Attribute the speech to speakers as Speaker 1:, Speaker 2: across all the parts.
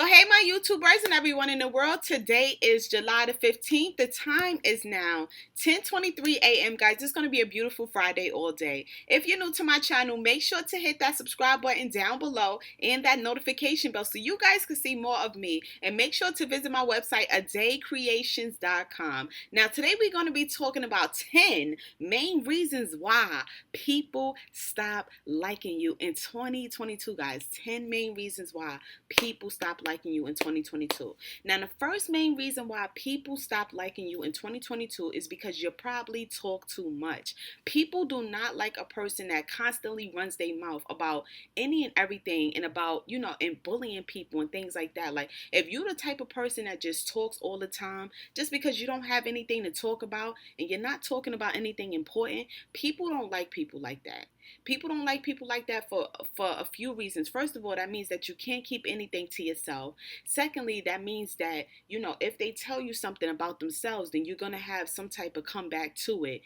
Speaker 1: So hey my YouTubers and everyone in the world. Today is July the 15th. The time is now 10:23 a.m. guys. It's going to be a beautiful Friday all day. If you're new to my channel, make sure to hit that subscribe button down below and that notification bell so you guys can see more of me. And make sure to visit my website adaycreations.com. Now today we're going to be talking about 10 main reasons why people stop liking you in 2022 guys. 10 main reasons why people stop liking you in 2022. Now, the first main reason why people stop liking you in 2022 is because you probably talk too much. People do not like a person that constantly runs their mouth about any and everything and about, and bullying people and things like that. Like, if you're the type of person that just talks all the time, just because you don't have anything to talk about and you're not talking about anything important, people don't like people like that. People don't like people like that for a few reasons. First of all, that means that you can't keep anything to yourself. Secondly, that means that, if they tell you something about themselves, then you're going to have some type of comeback to it,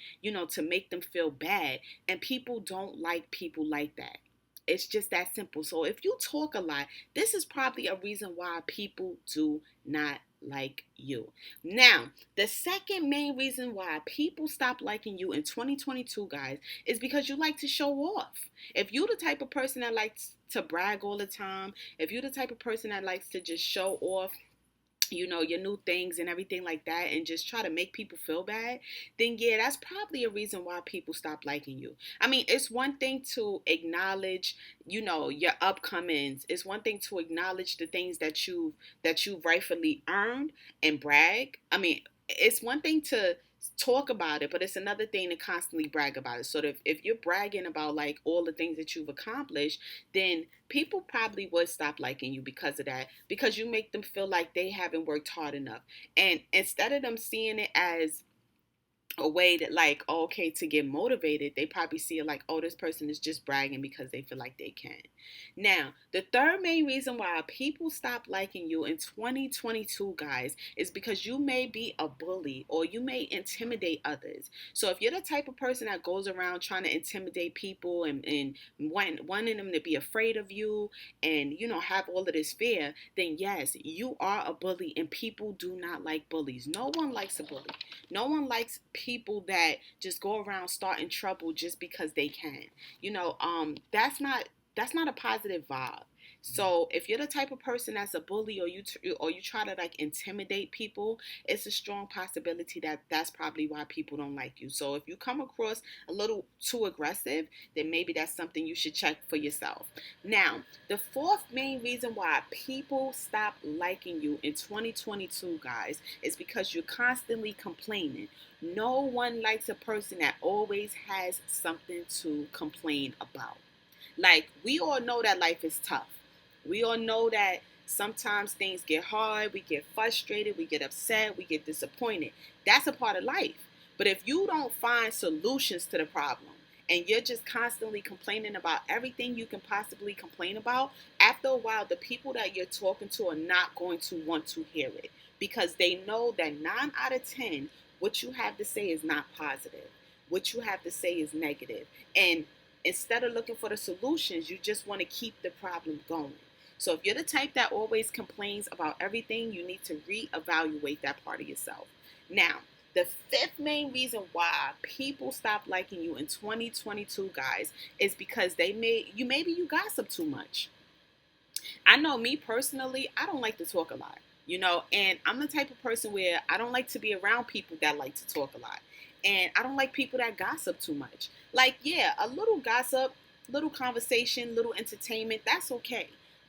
Speaker 1: to make them feel bad. And people don't like people like that. It's just that simple. So if you talk a lot, this is probably a reason why people do not like you. Now, the second main reason why people stop liking you in 2022, guys, is because you like to show off. If you're the type of person that likes to brag all the time, if you're the type of person that likes to just show off, your new things and everything like that, and just try to make people feel bad, then yeah, that's probably a reason why people stop liking you. I mean, it's one thing to acknowledge, your upcomings. It's one thing to acknowledge the things that you rightfully earned and brag. I mean, it's one thing to talk about it, but it's another thing to constantly brag about it. So if you're bragging about like all the things that you've accomplished, then people probably would stop liking you because of that, because you make them feel like they haven't worked hard enough. And instead of them seeing it as a way that, like, oh, okay, to get motivated, they probably see it like, oh, this person is just bragging because they feel like they can. Now, the third main reason why people stop liking you in 2022, guys, is because you may be a bully or you may intimidate others. So if you're the type of person that goes around trying to intimidate people and wanting them to be afraid of you and, have all of this fear, then yes, you are a bully, and people do not like bullies. No one likes a bully. No one likes people that just go around starting trouble just because they can. That's not a positive vibe. So if you're the type of person that's a bully, or you try to like intimidate people, it's a strong possibility that that's probably why people don't like you. So if you come across a little too aggressive, then maybe that's something you should check for yourself. Now, the fourth main reason why people stop liking you in 2022, guys, is because you're constantly complaining. No one likes a person that always has something to complain about. Like, we all know that life is tough. We all know that sometimes things get hard, we get frustrated, we get upset, we get disappointed. That's a part of life. But if you don't find solutions to the problem and you're just constantly complaining about everything you can possibly complain about, after a while, the people that you're talking to are not going to want to hear it, because they know that 9 out of 10, what you have to say is not positive. What you have to say is negative. And instead of looking for the solutions, you just want to keep the problem going. So if you're the type that always complains about everything, you need to reevaluate that part of yourself. Now, the fifth main reason why people stop liking you in 2022, guys, is because maybe you gossip too much. I know me personally, I don't like to talk a lot, and I'm the type of person where I don't like to be around people that like to talk a lot. And I don't like people that gossip too much. Like, yeah, a little gossip, little conversation, little entertainment, that's okay.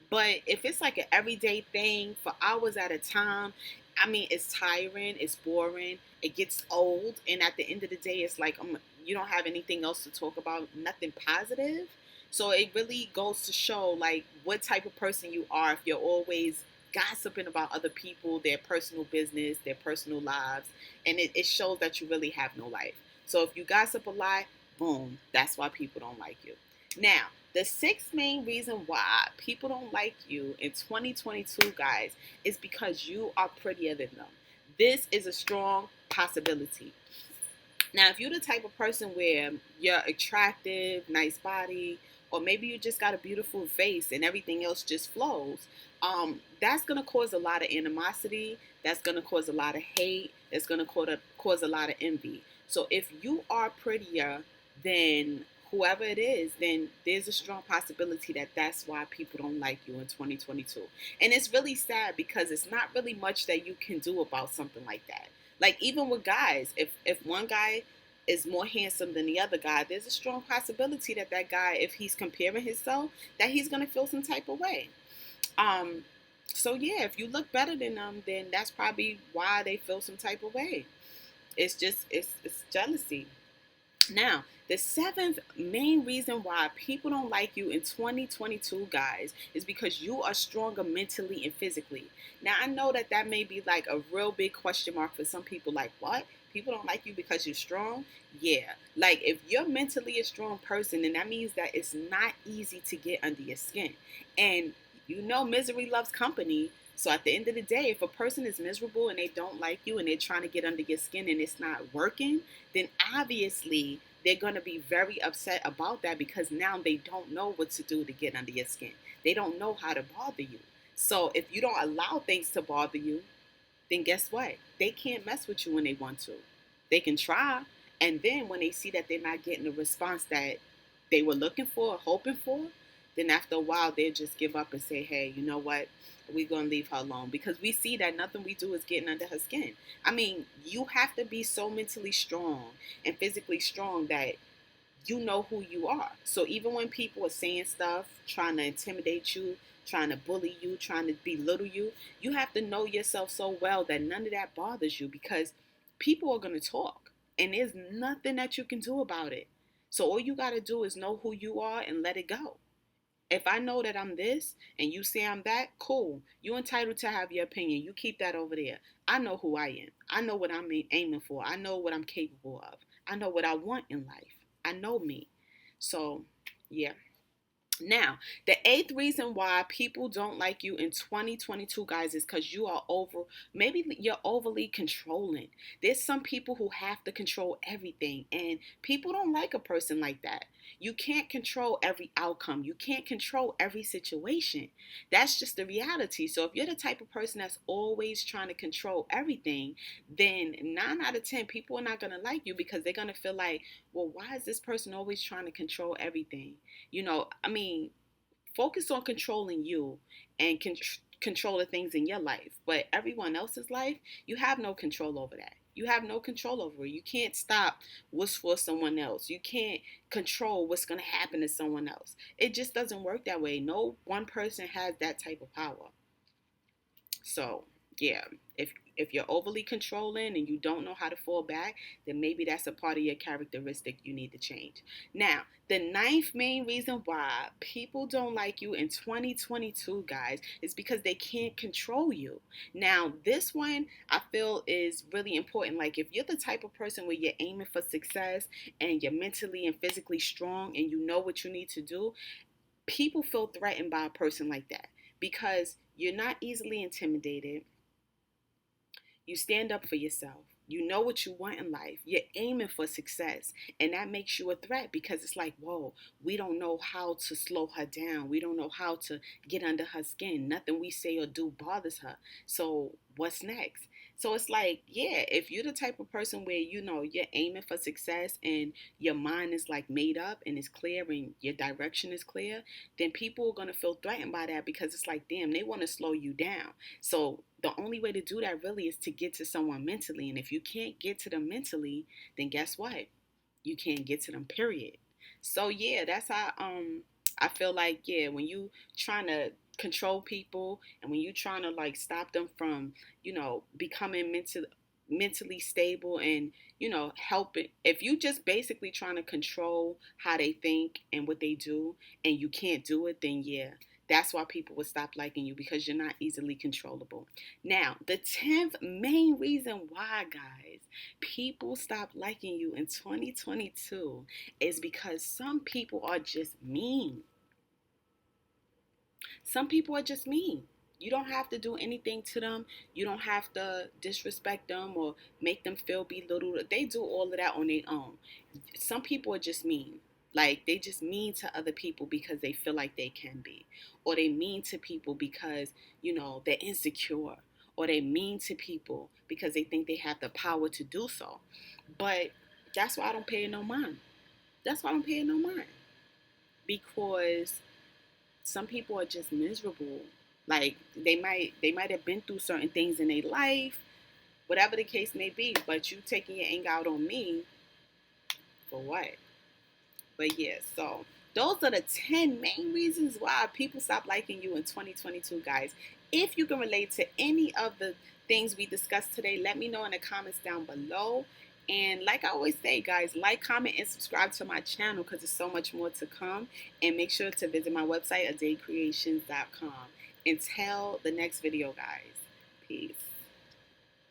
Speaker 1: But if it's like an everyday thing for hours at a time, I mean, it's tiring, it's boring, it gets old, and at the end of the day, it's like you don't have anything else to talk about, nothing positive. So it really goes to show like what type of person you are if you're always gossiping about other people, their personal business, their personal lives, and it shows that you really have no life. So if you gossip a lot, boom, that's why people don't like you. Now, the sixth main reason why people don't like you in 2022, guys, is because you are prettier than them. This is a strong possibility. Now, if you're the type of person where you're attractive, nice body, or maybe you just got a beautiful face and everything else just flows. That's going to cause a lot of animosity. That's going to cause a lot of hate. It's going to cause a lot of envy. So if you are prettier than whoever it is, then there's a strong possibility that that's why people don't like you in 2022. And it's really sad because it's not really much that you can do about something like that. Like even with guys, if one guy is more handsome than the other guy, there's a strong possibility that that guy, if he's comparing himself, that he's gonna feel some type of way. Um, so yeah, if you look better than them, then that's probably why they feel some type of way. It's jealousy. Now, the seventh main reason why people don't like you in 2022, guys, is because you are stronger mentally and physically. Now, I know that that may be like a real big question mark for some people. Like, what? People don't like you because you're strong? Yeah. Like, if you're mentally a strong person, then that means that it's not easy to get under your skin. And you know, misery loves company. So at the end of the day, if a person is miserable and they don't like you and they're trying to get under your skin and it's not working, then obviously they're going to be very upset about that because now they don't know what to do to get under your skin. They don't know how to bother you. So if you don't allow things to bother you, then guess what? They can't mess with you when they want to. They can try. And then when they see that they're not getting the response that they were looking for or hoping for, then after a while they'll just give up and say, hey, you know what? We're going to leave her alone because we see that nothing we do is getting under her skin. I mean, you have to be so mentally strong and physically strong that you know who you are. So even when people are saying stuff, trying to intimidate you, trying to bully you, trying to belittle you, you have to know yourself so well that none of that bothers you because people are going to talk and there's nothing that you can do about it. So all you got to do is know who you are and let it go. If I know that I'm this and you say I'm that, cool. You're entitled to have your opinion. You keep that over there. I know who I am. I know what I'm aiming for. I know what I'm capable of. I know what I want in life. I know me. So, yeah. Now, the eighth reason why people don't like you in 2022, guys, is because you are maybe you're overly controlling. There's some people who have to control everything, and people don't like a person like that. You can't control every outcome, you can't control every situation. That's just the reality. So, if you're the type of person that's always trying to control everything, then 9 out of 10 people are not going to like you because they're going to feel like, well, why is this person always trying to control everything? I mean, focus on controlling you and control the things in your life. But everyone else's life, you have no control over that. You have no control over it. You can't stop what's for someone else. You can't control what's going to happen to someone else. It just doesn't work that way. No one person has that type of power. So, yeah, if you're overly controlling and you don't know how to fall back, then maybe that's a part of your characteristic you need to change. Now, the ninth main reason why people don't like you in 2022, guys, is because they can't control you. Now, this one I feel is really important. Like, if you're the type of person where you're aiming for success and you're mentally and physically strong and you know what you need to do, people feel threatened by a person like that because you're not easily intimidated. You stand up for yourself. You know what you want in life. You're aiming for success. And that makes you a threat because it's like, whoa, we don't know how to slow her down. We don't know how to get under her skin. Nothing we say or do bothers her. So what's next? So it's like, yeah, if you're the type of person where you know you're aiming for success and your mind is like made up and it's clear and your direction is clear, then people are going to feel threatened by that because it's like, damn, they want to slow you down. So the only way to do that really is to get to someone mentally. And if you can't get to them mentally, then guess what? You can't get to them, period. So yeah, that's how I feel like, yeah, when you trying to control people and when you trying to like stop them from, becoming mentally stable and, help it. If you just basically trying to control how they think and what they do and you can't do it, then yeah, that's why people will stop liking you because you're not easily controllable. Now, the 10th main reason why, guys, people stop liking you in 2022 is because some people are just mean. Some people are just mean. You don't have to do anything to them. You don't have to disrespect them or make them feel belittled. They do all of that on their own. Some people are just mean. Like, they just mean to other people because they feel like they can be. Or they mean to people because, they're insecure. Or they mean to people because they think they have the power to do so. But that's why I don't pay it no mind. That's why I don't pay it no mind. Because some people are just miserable. Like, they might have been through certain things in their life, whatever the case may be, but you taking your anger out on me for what? But yeah, so those are the 10 main reasons why people stop liking you in 2022, guys. If you can relate to any of the things we discussed today, let me know in the comments down below. And like I always say, guys, like, comment, and subscribe to my channel because there's so much more to come. And make sure to visit my website, adaycreations.com. Until the next video, guys. Peace.